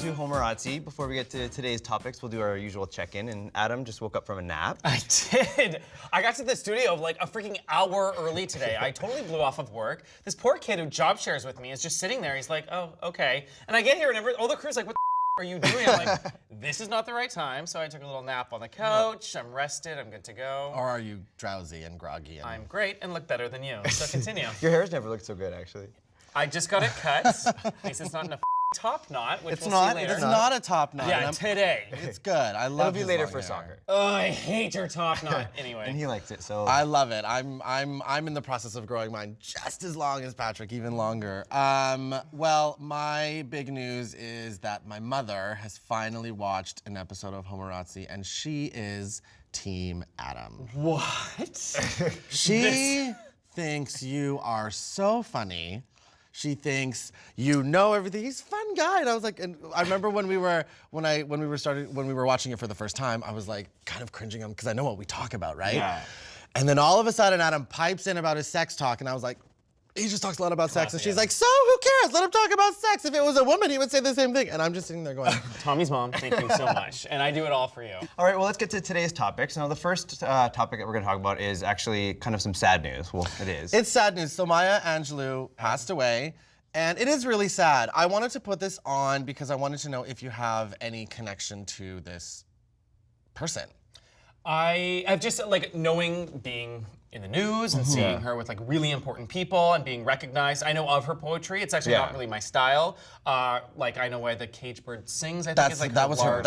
to Homorazzi. Before we get to today's topics, we'll do our usual check-in. And Adam just woke up from a nap. I did. I got to the studio like a freaking hour early today. I totally blew off of work. This poor kid who job shares with me is just sitting there. He's like, oh, okay. And I get here and all the crew's like, what the are you doing? I'm like, this is not the right time. So I took a little nap on the couch. I'm rested. I'm good to go. Or are you drowsy and groggy? I'm great and look better than you. So continue. Your hair's never looked so good, actually. I just got it cut. At least it's not in a top knot, which we'll see later. It's not a top knot. Yeah, today. It's good. I love It'll be later for soccer. Oh, I hate your top knot. Anyway. And he likes it, so. I love it. I'm in the process of growing mine just as long as Patrick, even longer. Well, my big news is that my mother has finally watched an episode of Homorazzi, and she is Team Adam. What? She thinks you are so funny. She thinks you know everything. He's a fun guy, and I was like, and I remember when we were watching it for the first time, I was like kind of cringing on because I know what we talk about, right? Yeah. And then all of a sudden, Adam pipes in about his sex talk, and I was like, he just talks a lot about sex, and she's like, so who cares? Let him talk about sex. If it was a woman, he would say the same thing, and I'm just sitting there going, Tommy's mom, thank you so much, and I do it all for you. All right, well, let's get to today's topics. Now, the first topic that we're going to talk about is actually kind of some sad news. Well, it is. It's sad news. So Maya Angelou passed away. And it is really sad. I wanted to put this on because I wanted to know if you have any connection to this person. I've just, like, being in the news and seeing her with, like, really important people and being recognized. I know of her poetry. It's actually not really my style. Like, I know why the cage bird sings, I think is, like, that was her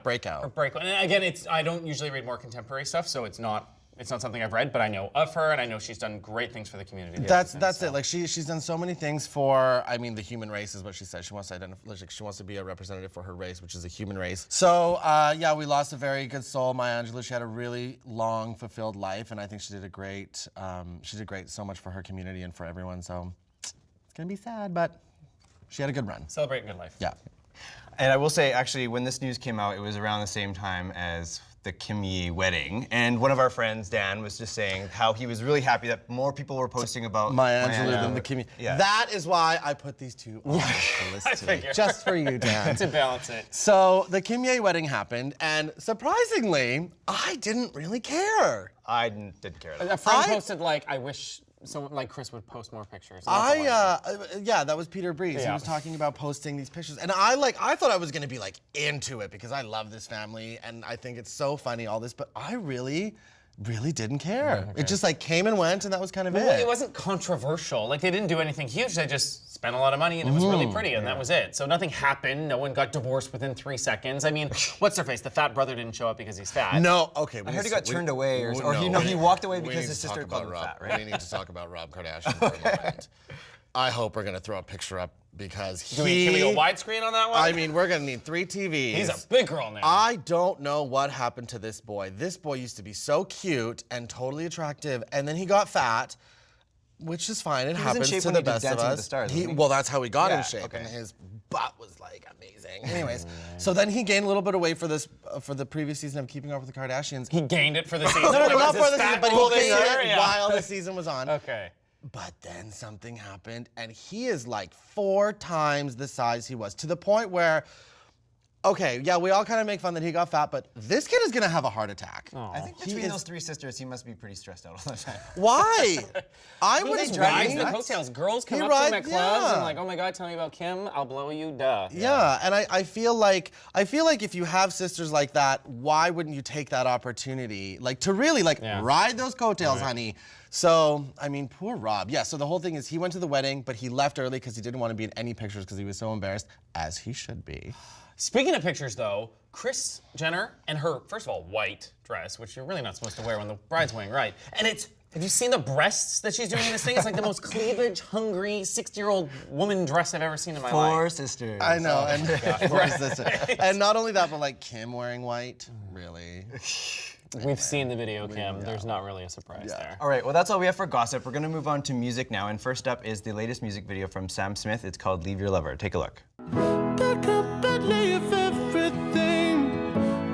breakout. Her breakout. And again, I don't usually read more contemporary stuff, so it's not something I've read, but I know of her, and I know she's done great things for the community. That's it. Like she's done so many things for, I mean, the human race is what she said. She wants to identify, like, she wants to be a representative for her race, which is the human race. So yeah, we lost a very good soul, Maya Angelou. She had a really long, fulfilled life, and I think she did great so much for her community and for everyone. So it's gonna be sad, but she had a good run. Celebrate good life. Yeah. And I will say, actually, when this news came out, it was around the same time as the Kim Yi wedding. And one of our friends, Dan, was just saying how he was really happy that more people were posting about Maya Angelou than the Kim Yi. Yeah. That is why I put these two on the list today, just for you, Dan. To balance it. So the Kim Yi wedding happened, and surprisingly, I didn't really care. I didn't care. A friend posted, like, I wish someone like Chris would post more pictures. Yeah, that was Peter Breeze. Yeah. He was talking about posting these pictures, and I thought I was gonna be like into it because I love this family and I think it's so funny, all this, but I really didn't care. Okay. It just like came and went, and that was kind of It wasn't controversial. Like, they didn't do anything huge. They just spent a lot of money, and it was really pretty, and that was it. So nothing happened. No one got divorced within 3 seconds. I mean, what's her face? The fat brother didn't show up because he's fat. No, okay. I heard he got turned away, or he walked away because his sister called him fat, right? We need to talk about Rob Kardashian for a moment. I hope we're gonna throw a picture up because Can we go widescreen on that one? I mean, we're gonna need 3 TVs. He's a big girl now. I don't know what happened to this boy. This boy used to be so cute and totally attractive, and then he got fat, which is fine. It happens to the best of us. Well, that's how he got in shape, and his butt was like amazing. Anyways, so then he gained a little bit of weight for the previous season of Keeping Up with the Kardashians. He gained it for the season. No, not for the fat season, but he bull gained singer? it while the season was on. Okay. But then something happened, and he is like 4 times the size he was, to the point where, okay, yeah, we all kind of make fun that he got fat, but this kid is gonna have a heart attack. I think between those 3 sisters, he must be pretty stressed out all the time. Why? I He was just rides the coattails. Girls come up to him at clubs and like, oh my God, tell me about Kim. I'll blow you, duh. Yeah, and I feel like if you have sisters like that, why wouldn't you take that opportunity, like to really ride those coattails, honey? So, I mean, poor Rob. Yeah, so the whole thing is he went to the wedding, but he left early because he didn't want to be in any pictures because he was so embarrassed, as he should be. Speaking of pictures, though, Kris Jenner and her, first of all, white dress, which you're really not supposed to wear when the bride's wearing, right? And have you seen the breasts that she's doing in this thing? It's like the most cleavage-hungry 60-year-old woman dress I've ever seen in my life. 4 sisters. I know, and 4 sisters. And not only that, but like Kim wearing white, really. We've seen the video, Kim. There's not really a surprise there. All right, well, that's all we have for gossip. We're gonna move on to music now, and first up is the latest music video from Sam Smith. It's called Leave Your Lover. Take a look. Back up and leave everything.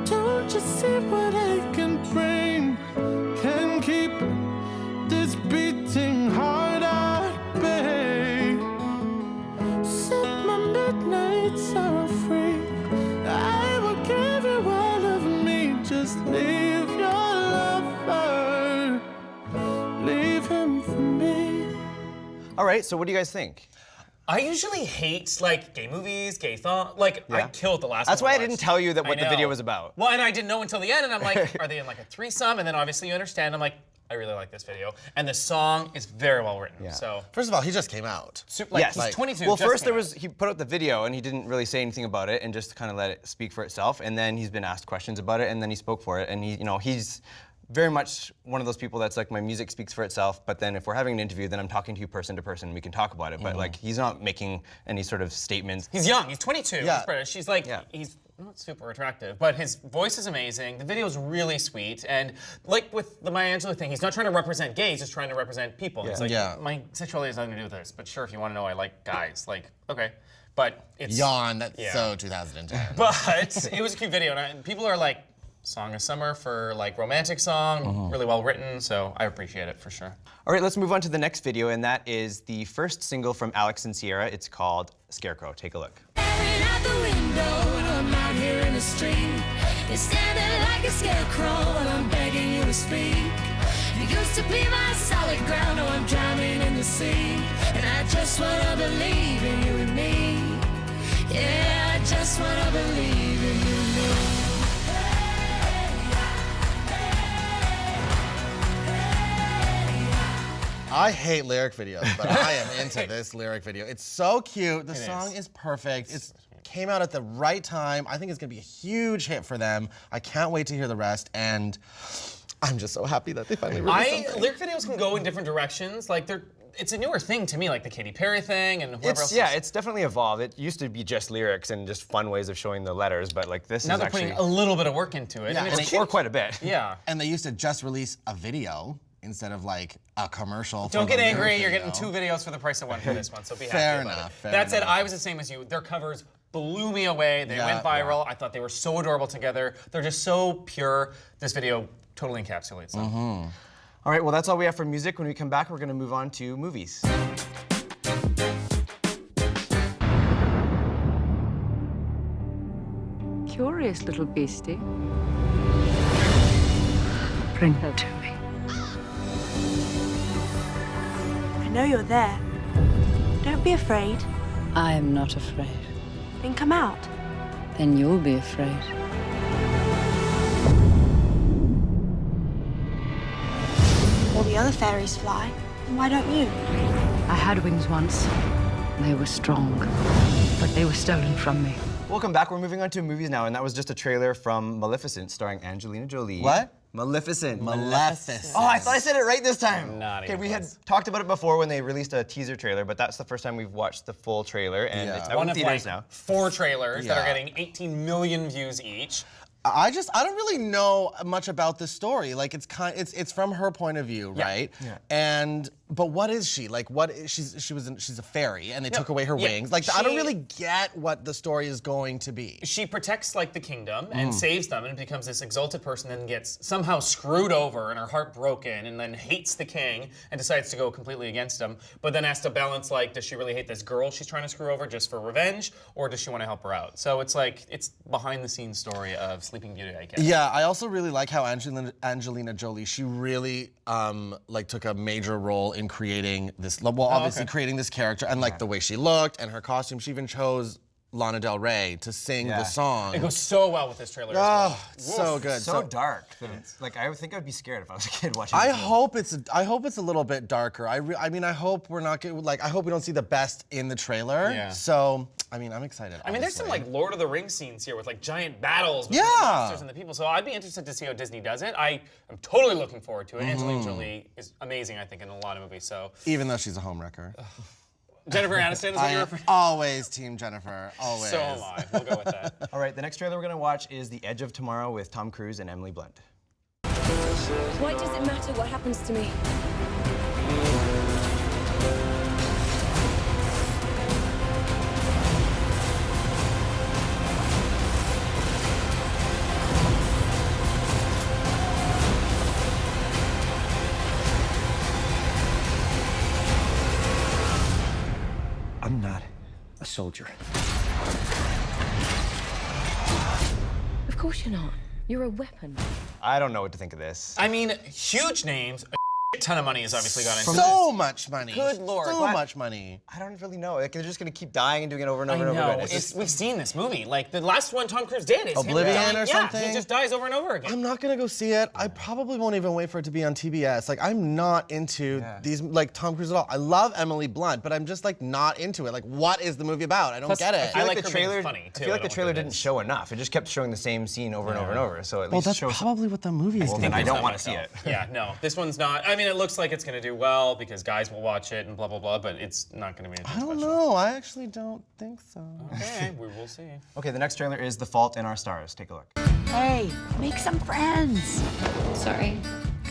Don't you see what I can bring? Can keep this beating heart at bay. Set my midnights are free. for me. All right, so what do you guys think? I usually hate like gay movies, gay thong. Like I killed the last. That's one why I watched. didn't tell you that what the know. video was about. Well, and I didn't know until the end, and I'm like, are they in like a threesome? And then obviously you understand. I'm like, I really like this video, and the song is very well written. Yeah. So First of all, he just came out. like, Yes. he's 22. Well, just first came out. he put out the video and he didn't really say anything about it and just kind of let it speak for itself. And then he's been asked questions about it and then he spoke for it. And he's very much one of those people that's like, my music speaks for itself, but then if we're having an interview, then I'm talking to you person to person, we can talk about it. But like, he's not making any sort of statements. He's young. He's 22. Yeah. He's British. She's like, he's not super attractive, but his voice is amazing. The video is really sweet, and like with the Maya Angelou thing, he's not trying to represent gays. He's just trying to represent people. It's like, my sexuality has nothing to do with this, but sure, if you want to know, I like guys. Like, okay, but it's Yawn, that's so 2010. But it was a cute video, and people are like, Song of Summer for like romantic song, really well written, so I appreciate it for sure. All right, let's move on to the next video, and that is the first single from Alex and Sierra. It's called Scarecrow. Take a look. Staring out the window when I'm out here in the street. You're standing like a scarecrow and I'm begging you to speak. You used to be my solid ground, now I'm drowning in the sea. And I just wanna believe in you and me. Yeah, I just wanna believe in you and me. I hate lyric videos, but I am into this lyric video. It's so cute. The song is perfect. It came out at the right time. I think it's gonna be a huge hit for them. I can't wait to hear the rest, and I'm just so happy that they finally released something. Lyric videos can go in different directions. Like it's a newer thing to me, like the Katy Perry thing and whoever else. It's definitely evolved. It used to be just lyrics and just fun ways of showing the letters, but like this Now is they're actually putting a little bit of work into it, Yeah, and it's and cute. or quite a bit. Yeah. And they used to just release a video instead of like a commercial. Don't for the get angry. lyric You're video. getting 2 videos for the price of 1 for this one, so be happy Fair about enough, it. fair That said, enough. I was the same as you. Their covers blew me away. They Yeah, went viral. I thought they were so adorable together. They're just so pure. This video totally encapsulates them. All right, well, that's all we have for music. When we come back, we're going to move on to movies. Curious little beastie. Bring her to me. I know you're there. Don't be afraid. I am not afraid. Then come out. Then you'll be afraid. All the other fairies fly. Why don't you? I had wings once. They were strong, but they were stolen from me. Welcome back. We're moving on to movies now, and that was just a trailer from Maleficent starring Angelina Jolie. What? Maleficent. Maleficent. Oh, I thought I said it right this time. Not even we had close. talked about it before when they released a teaser trailer, but that's the first time we've watched the full trailer, and Yeah. it's out One in of theaters like now. 4 trailers that are Yeah. getting 18 million views each. I don't really know much about this story. Like it's from her point of view, right? Yeah. But what is she? Like she's a fairy and they took away her wings. Like I don't really get what the story is going to be. She protects like the kingdom and saves them and becomes this exalted person, then gets somehow screwed over and her heart broken, and then hates the king and decides to go completely against him, but then has to balance, like, does she really hate this girl she's trying to screw over just for revenge, or does she want to help her out? So it's like, it's behind the scenes story of Sleeping Beauty, I guess. Yeah, I also really like how Angelina Jolie, she really like took a major role in creating this, well, obviously creating this character, and like the way she looked and her costume. She even chose Lana Del Rey to sing the song. It goes so well with this trailer as well. Oh, it's so good. So dark. That it's, like I would think I'd be scared if I was a kid watching. I this movie. hope it's a little bit darker. I mean, I hope we're not getting, like, I hope we don't see the best in the trailer. Yeah. So, I mean, I'm excited. I mean, there's some obviously. like Lord of the Rings scenes here with like giant battles between the monsters and the people. So I'd be interested to see how Disney does it. I am totally looking forward to it. Angelina Jolie is amazing, I think, in a lot of movies. So Even though she's a homewrecker. Jennifer Aniston is what I you're am referring. always Team Jennifer. Always. So am I. We'll go with that. All right, the next trailer we're gonna watch is The Edge of Tomorrow with Tom Cruise and Emily Blunt. Why does it matter what happens to me? I'm not a soldier. Of course you're not. You're a weapon. I don't know what to think of this. I mean, huge names, a shit ton of money has obviously gone into So much money. Good Lord. So What? much money. I don't really know. Like, they're just gonna keep dying and doing it over and over I and over know. again. It's just, We've seen this movie. Like, the last one Tom Cruise did is him Oblivion dying. or Yeah, something? he just dies over and over again. I'm not gonna go see it. I probably won't even wait for it to be on TBS. Like, I'm not into these, like, Tom Cruise at all. I love Emily Blunt, but I'm just, like, not into it. Like, what is the movie about? I don't Plus, get it. I feel like the her being trailer. funny, too. I feel like I the don't trailer think it didn't is. show enough. It just kept showing the same scene over and over and over. So at Well, least that's shows. probably what the movie is Well, gonna then I be. don't Not want to see myself. it. Yeah, no, this one's not. I mean, it looks like it's gonna do well because guys will watch it and blah blah blah, but it's not gonna be anything I don't special. know. I actually don't think so. Okay, we will see. Okay, the next trailer is The Fault in Our Stars. Take a look. Hey, make some friends. Sorry.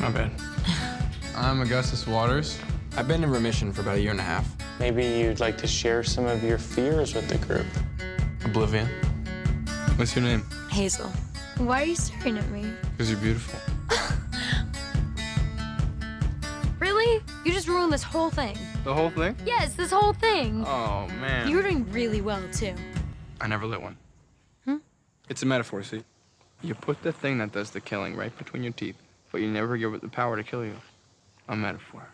Not bad. I'm Augustus Waters. I've been in remission for about 1.5 years. Maybe you'd like to share some of your fears with the group. Oblivion. What's your name? Hazel. Why are you staring at me? Because you're beautiful. Really? You just ruined this whole thing. The whole thing? Yes, this whole thing. Oh, man. You were doing really well, too. I never lit one. It's a metaphor, see? You put the thing that does the killing right between your teeth, but you never give it the power to kill you. A metaphor.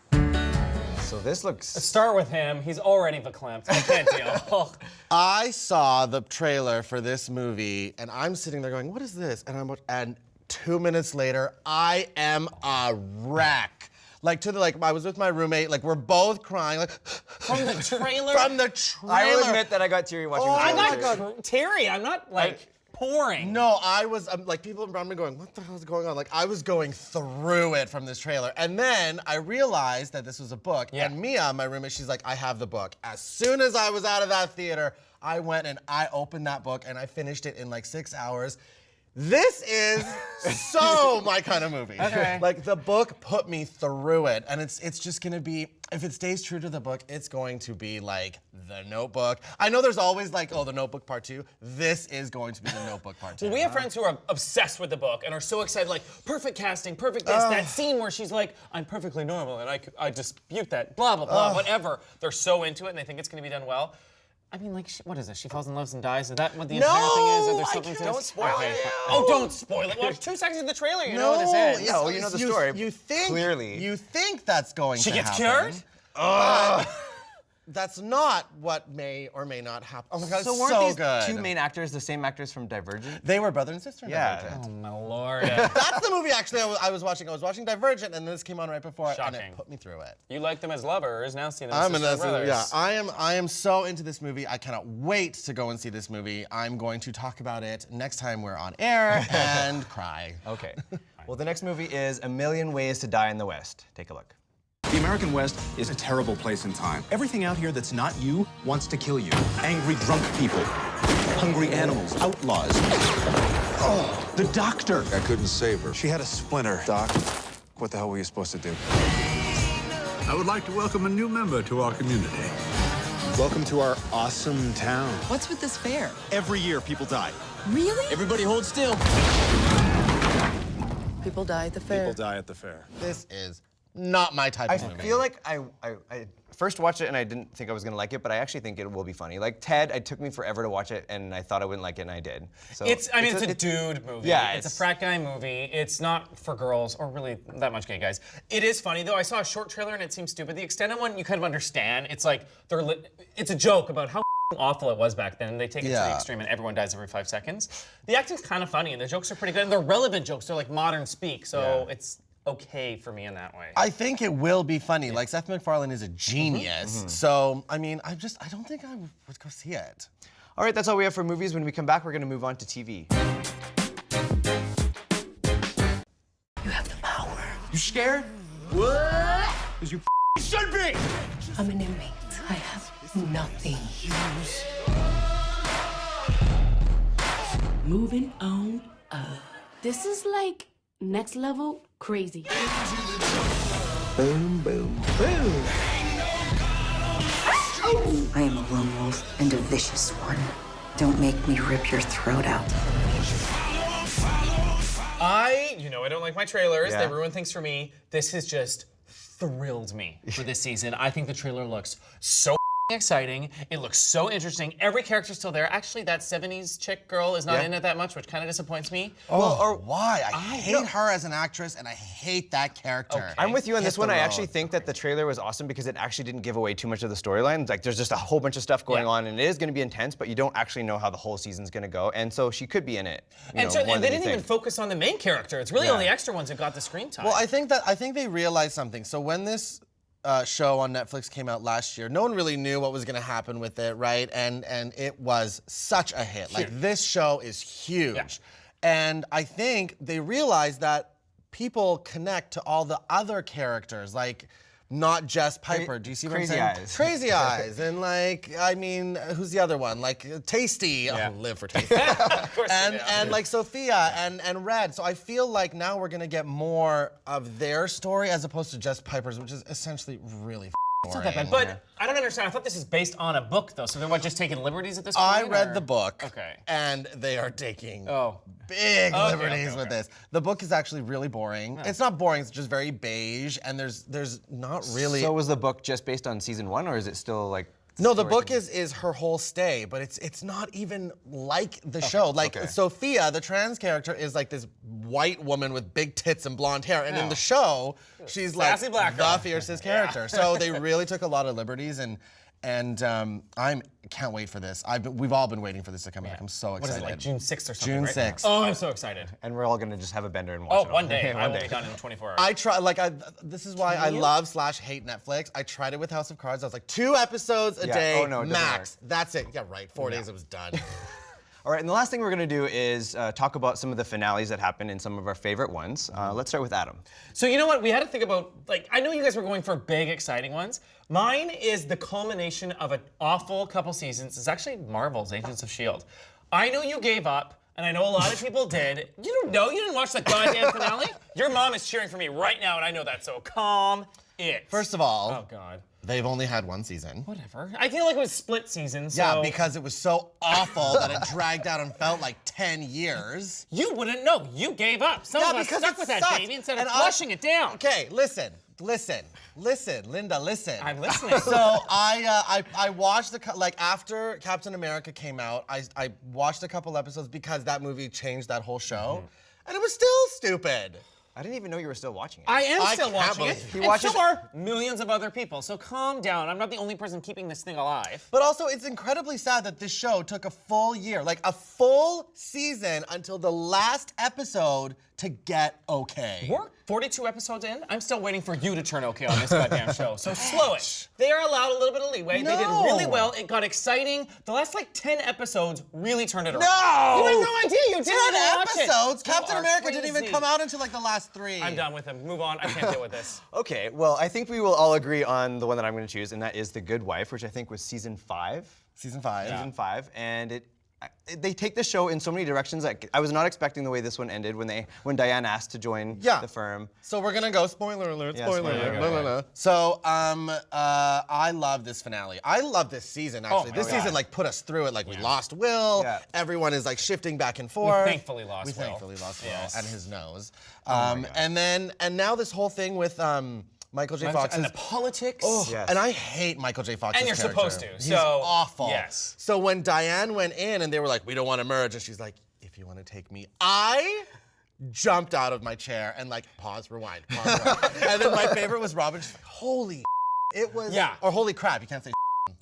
So this looks. Let's start with him. He's already verklempt. I can't deal. I saw the trailer for this movie, and I'm sitting there going, "What is this?" And 2 minutes later, I am a wreck. Like I was with my roommate. Like we're both crying. Like From the trailer? From the trailer. I will admit that I got teary watching the I trailer. got Terry. I'm not like pouring. No, I was like people around me going, "What the hell is going on?" Like I was going through it from this trailer, and then I realized that this was a book. Yeah. And Mia, my roommate, she's like, "I have the book." As soon as I was out of that theater, I went and I opened that book and I finished it in like 6 hours. This is so my kind of movie. Okay. Like the book put me through it, and it's just gonna be, if it stays true to the book, it's going to be like The Notebook. I know there's always like, oh, The Notebook Part 2. This is going to be The Notebook Part 2. Well, we have friends who are obsessed with the book and are so excited, like, perfect casting, perfect this, that scene where she's like, I'm perfectly normal and I dispute that, blah, blah, blah, whatever. They're so into it and they think it's gonna be done well. I mean, like, what is this? She falls in love and dies? Is that what the entire thing is? Or there's something to this? Don't spoil it. Oh, don't spoil it. Watch 2 seconds of the trailer, you know what this is. yeah, No, you know the story. You think Clearly. You think that's going She to gets happen. cured? But that's not what may or may not happen. Oh my God, So it's weren't so these good. two main actors the same actors from Divergent? They were brother and sister in Yeah. Divergent. Oh, my Lord. That's the movie actually I was watching. I was watching Divergent, and this came on right before it, and Shocking. it put me through it. You like them as lovers, now see them as I'm in sister this. brothers. Yeah, I am so into this movie. I cannot wait to go and see this movie. I'm going to talk about it next time we're on air and cry. Okay. Well, the next movie is A Million Ways to Die in the West. Take a look. The American West is a terrible place in time. Everything out here that's not you wants to kill you. Angry drunk people, hungry animals, outlaws. Oh, the doctor. I couldn't save her. She had a splinter. Doc, what the hell were you supposed to do? I would like to welcome a new member to our community. Welcome to our awesome town. What's with this fair? Every year, people die. Really? Everybody hold still. People die at the fair. People die at the fair. This is not my type I of movie. feel like I first watched it and I didn't think I was gonna like it, but I actually think it will be funny. Like Ted, it took me forever to watch it, and I thought I wouldn't like it, and I did. So It's a dude movie. Yeah, it's a frat guy movie. It's not for girls or really that much gay guys. It is funny though. I saw a short trailer and it seems stupid. The extended one you kind of understand. It's like it's a joke about how awful it was back then. They take it to the extreme and everyone dies every 5 seconds. The acting's kind of funny and the jokes are pretty good and they're relevant jokes. They're like modern speak, so it's okay for me in that way. I think it will be funny. Like Seth MacFarlane is a genius. So I mean, I don't think I would go see it. All right, that's all we have for movies. When we come back, we're gonna move on to TV. You have the power. You scared? What? Because you should be. I'm an inmate. I have nothing. Moving on up. This is like next level crazy. Boom, boom, boom. I am a lone wolf and a vicious one. Don't make me rip your throat out. I don't like my trailers. Yeah. They ruin things for me. This has just thrilled me for this season. I think the trailer looks so exciting. It looks so interesting. Every character's still there. Actually, that 70s chick girl is not in it that much, which kind of disappoints me. Why? I hate her as an actress, and I hate that character. Okay. I'm with you on this Hit one. the I road. actually think that the trailer was awesome because it actually didn't give away too much of the storyline. Like, there's just a whole bunch of stuff going on, and it is going to be intense, but you don't actually know how the whole season's going to go. And so she could be in it. And they didn't even focus on the main character. It's really only extra ones who got the screen time. Well, I think they realized something. So when this show on Netflix came out last year, no one really knew what was going to happen with it, right? And it was such a hit. Like, this show is huge. Yeah. And I think they realized that people connect to all the other characters, like not just Piper. Do you see what I'm Crazy saying? Eyes. Crazy Eyes. And like, I mean, who's the other one? Like Tasty. Yeah. Oh, live for Tasty. of course and like Sophia and Red. So I feel like now we're gonna get more of their story as opposed to just Piper's, which is essentially really it's not that bad. But I don't understand. I thought this is based on a book, though. So they're just taking liberties at this point? I read the book. Okay. And they are taking big liberties with this. The book is actually really boring. It's not boring, it's just very beige, and there's not really. So was the book just based on season 1, or is it still like? No, the book is her whole stay, but it's not even like the show. Like Sophia, the trans character, is like this white woman with big tits and blonde hair, and in the show, she's like Sassy black the girl. fiercest character. So they really took a lot of liberties, and I can't wait for this. We've all been waiting for this to come back. I'm so What excited. is it, like June 6th or something? June right? 6th. Oh, I'm so excited. And we're all gonna just have a bender and watch it. One day. I One will day. be done in 24 hours. I try, this is why I love / hate Netflix. I tried it with House of Cards. I was like, 2 episodes a day, Oh, no, it doesn't max. That's it. Yeah, right. 4 days, it was done. All right, and the last thing we're gonna do is talk about some of the finales that happened in some of our favorite ones. Let's start with Adam. So you know what? We had to think about, like, I know you guys were going for big, exciting ones. Mine is the culmination of an awful couple seasons. It's actually Marvel's Agents of S.H.I.E.L.D. I know you gave up, and I know a lot of people did. You don't know, you didn't watch the goddamn finale? Your mom is cheering for me right now, and I know that, so calm it. First of all, oh God. They've only had 1 season. Whatever. I feel like it was split season, so. Yeah, because it was so awful that it dragged out and felt like 10 years. You wouldn't know. You gave up. Some of us stuck with that baby instead of flushing it down. Okay, listen, Linda, listen. I'm listening. So I watched after Captain America came out, I watched a couple episodes because that movie changed that whole show, and it was still stupid. I didn't even know you were still watching it. I am still watching it. He And watches so are millions of other people. So calm down. I'm not the only person keeping this thing alive. But also, it's incredibly sad that this show took a full year, like a full season until the last episode to get okay. We're 42 episodes in. I'm still waiting for you to turn okay on this goddamn show. So slow it. They are allowed a little bit of leeway. No. They did really well. It got exciting. The last like 10 episodes really turned it around. No! You had no idea. You didn't 10 even watch it. episodes? You Captain are America didn't even crazy. come out until like the last 3. I'm done with him. Move on. I can't deal with this. Okay, well, I think we will all agree on the one that I'm gonna choose, and that is The Good Wife, which I think was season 5. Season 5. Season 5, and they take the show in so many directions. Like, I was not expecting the way this one ended when Diane asked to join the firm. So we're gonna go spoiler alert. Yeah, Spoiler spoiler alert. alert. No, no, no. So I love this finale. I love this season actually. my This God. season like put us through it. Like we lost Will. Yeah. Everyone is like shifting back and forth. thankfully lost We Will. thankfully lost Yes. Will and his nose. And now this whole thing with Michael J. Fox and the politics. Oh, Yes. and I hate Michael J. Fox's And you're character. supposed to, He's so, awful. yes. So when Diane went in and they were like, we don't want to merge, and she's like, if you want to take me, I jumped out of my chair and like, pause, rewind. And then my favorite was Robin. She's like, holy it was, or holy crap, you can't say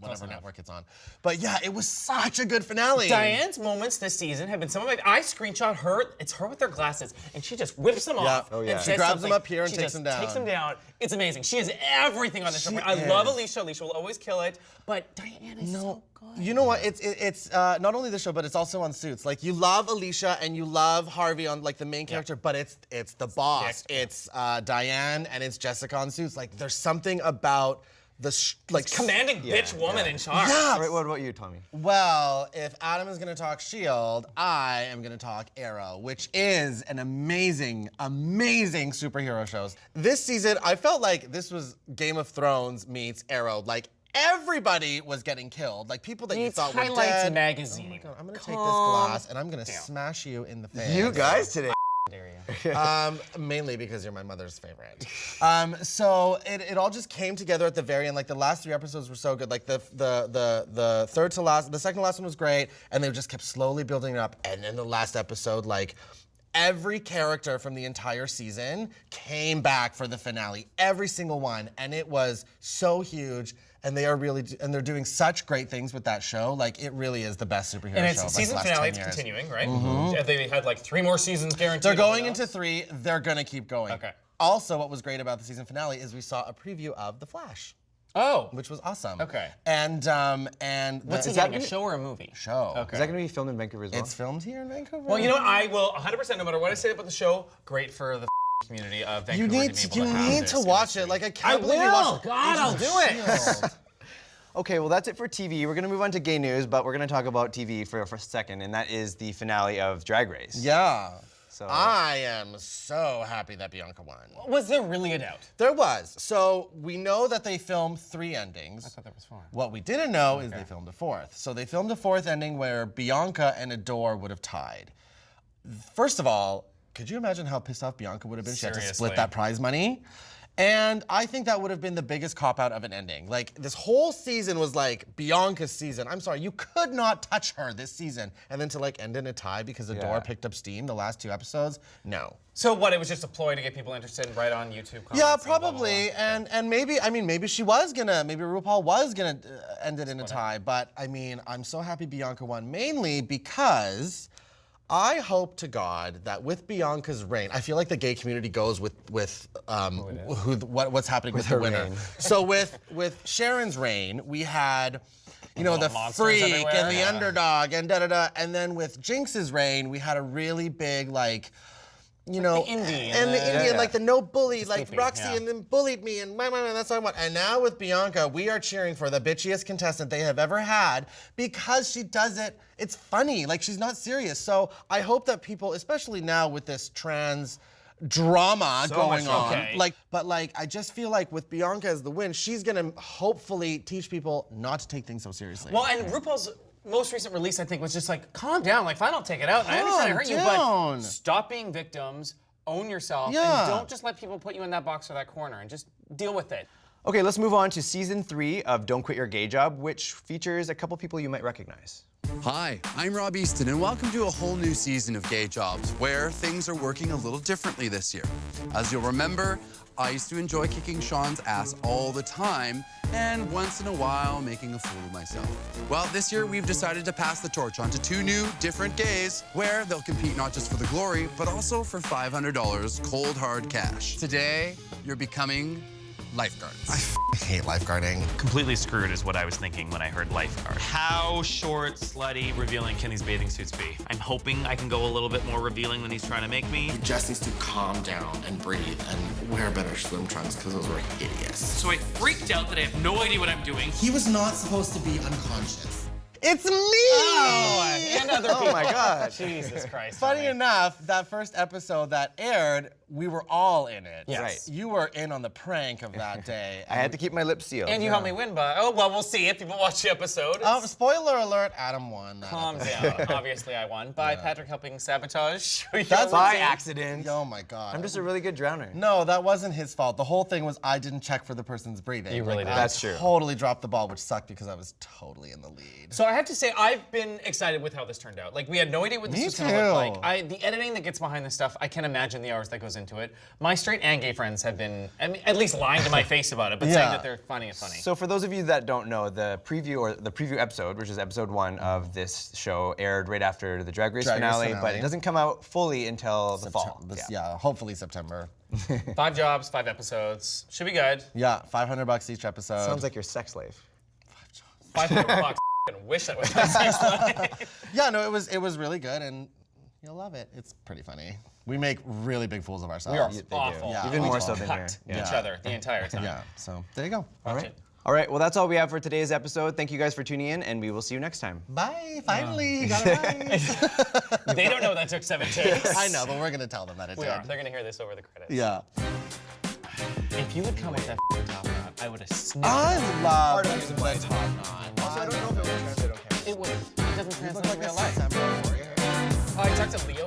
whatever network it's on. But yeah, it was such a good finale. Diane's moments this season have been some of my. I screenshot her. It's her with her glasses, and she just whips them off. Oh, yeah. And She says grabs them something. up here and She takes just them down. Takes them down. It's amazing. She is everything on this show. I love Alicia. Alicia will always kill it. But Diane is so good. You know what? It's not only the show, but it's also on Suits. Like you love Alicia and you love Harvey on like the main character, but it's the boss. It's Diane and it's Jessica on Suits. Like there's something about the commanding bitch woman in charge. Yeah. Right, what about you, Tommy? Well, if Adam is gonna talk S.H.I.E.L.D., I am gonna talk Arrow, which is an amazing, amazing superhero show. This season, I felt like this was Game of Thrones meets Arrow. Like everybody was getting killed. Like people that you thought were Highlights dead. magazine. Oh my God, I'm gonna take this glass and I'm gonna smash you in the face. You guys today. Dare you. Mainly because you're my mother's favorite. So it all just came together at the very end. Like the last 3 episodes were so good. Like the third to last, the second to last one was great, and they just kept slowly building it up. And then the last episode, like every character from the entire season came back for the finale. Every single one, and it was so huge. And they are they're doing such great things with that show. Like it really is the best superhero show. And it's of, season like, the last finale. 10 It's years. continuing, right? Mhm. They had like 3 more seasons guaranteed. They're going into 3. They're gonna keep going. Okay. Also, what was great about the season finale is we saw a preview of The Flash. Oh. Which was awesome. Okay. And what's it getting, a show or a movie? Show. Okay. Is that going to be filmed in Vancouver as well? It's filmed here in Vancouver. Well, you know what? I will 100%, no matter what I say about the show, great for the community of Vancouver. You need to watch it. Like I can't believe you watched it. God, I'll do it. Okay, well that's it for TV. We're gonna move on to gay news, but we're gonna talk about TV for a second, and that is the finale of Drag Race. Yeah. So I am so happy that Bianca won. Was there really a doubt? There was. So we know that they filmed 3 endings. I thought there was 4. What we didn't know is they filmed a 4th. So they filmed a 4th ending where Bianca and Adore would have tied. First of all, could you imagine how pissed off Bianca would have been? She had to split that prize money. And I think that would have been the biggest cop-out of an ending. Like, this whole season was like Bianca's season. I'm sorry, you could not touch her this season. And then to like end in a tie because Adore picked up steam the last 2 episodes, no. So what, it was just a ploy to get people interested and write on YouTube comments? Yeah, probably. And maybe, I mean, maybe she was gonna, maybe RuPaul was gonna end it in a tie. But I mean, I'm so happy Bianca won, mainly because I hope to God that with Bianca's reign, I feel like the gay community goes with what's happening with the her winner. reign. So with Sharon's reign, we had, you know, the freak everywhere. and the underdog and da-da-da. And then with Jinx's reign, we had a really big, like, you know, the indie and the Indian, like the no bully, like Snoopy, Roxy yeah. and then bullied me and that's what I want. And now with Bianca, we are cheering for the bitchiest contestant they have ever had because she does it, it's funny, like she's not serious. So I hope that people, especially now with this trans drama going on, but I just feel like with Bianca as the win, she's gonna hopefully teach people not to take things so seriously. Well, and RuPaul's most recent release, I think, was just like, calm down, like, fine, I'll take it out. And I understand I hurt you, but stop being victims, own yourself, and don't just let people put you in that box or that corner, and just deal with it. Okay, let's move on to season 3 of Don't Quit Your Gay Job, which features a couple people you might recognize. Hi, I'm Rob Easton, and welcome to a whole new season of Gay Jobs, where things are working a little differently this year. As you'll remember, I used to enjoy kicking Sean's ass all the time, and once in a while, making a fool of myself. Well, this year, we've decided to pass the torch on to 2 new, different gays, where they'll compete not just for the glory, but also for $500 cold, hard cash. Today, you're becoming lifeguards. I hate lifeguarding. Completely screwed is what I was thinking when I heard lifeguard. How short, slutty, revealing can these bathing suits be? I'm hoping I can go a little bit more revealing than he's trying to make me. He just needs to calm down and breathe and wear better swim trunks because those were hideous. So I freaked out that I have no idea what I'm doing. He was not supposed to be unconscious. It's me! Oh, and other people. Oh my God. Jesus Christ. Funny enough, that first episode that aired, we were all in it. Yes. Right. You were in on the prank of that day. I had to keep my lips sealed. And you helped me win by, oh, well, we'll see if people watch the episode. Spoiler alert, Adam won. That Calm episode. down. Obviously, I won by Patrick helping sabotage. That's by accident. Oh my God. I'm just a really good drowner. No, that wasn't his fault. The whole thing was I didn't check for the person's breathing. You really did. That's true. Totally dropped the ball, which sucked because I was totally in the lead. So I have to say, I've been excited with how this turned out. Like, we had no idea what this was going to look like. The editing that gets behind this stuff, I can't imagine the hours that goes into it. My straight and gay friends have been, I mean, at least lying to my face about it, but saying that they're funny is funny. So for those of you that don't know, the preview episode, which is episode 1 of this show, aired right after the Drag Race finale, but it doesn't come out fully until the fall. Hopefully September. 5 jobs, 5 episodes. Should be good. Yeah, $500 each episode. Sounds like your sex slave. 500 bucks. I wish that was my sex life. Yeah, no, it was really good, and you'll love it. It's pretty funny. We make really big fools of ourselves. We are awful. Yeah. Even more so than here. Each other the entire time. Yeah, so there you go. All right. All right, well, that's all we have for today's episode. Thank you guys for tuning in, and we will see you next time. Bye, finally, you got it right. They don't know that took 7 takes. I know, but we're going to tell them that it We did. are. They're going to hear this over the credits. Yeah. If you would come with that top knot, I would have snipped I love Part of the reason why I did. Also, I don't know if it would translate okay. it. Would. It doesn't translate in real life. Oh, I talked to Leo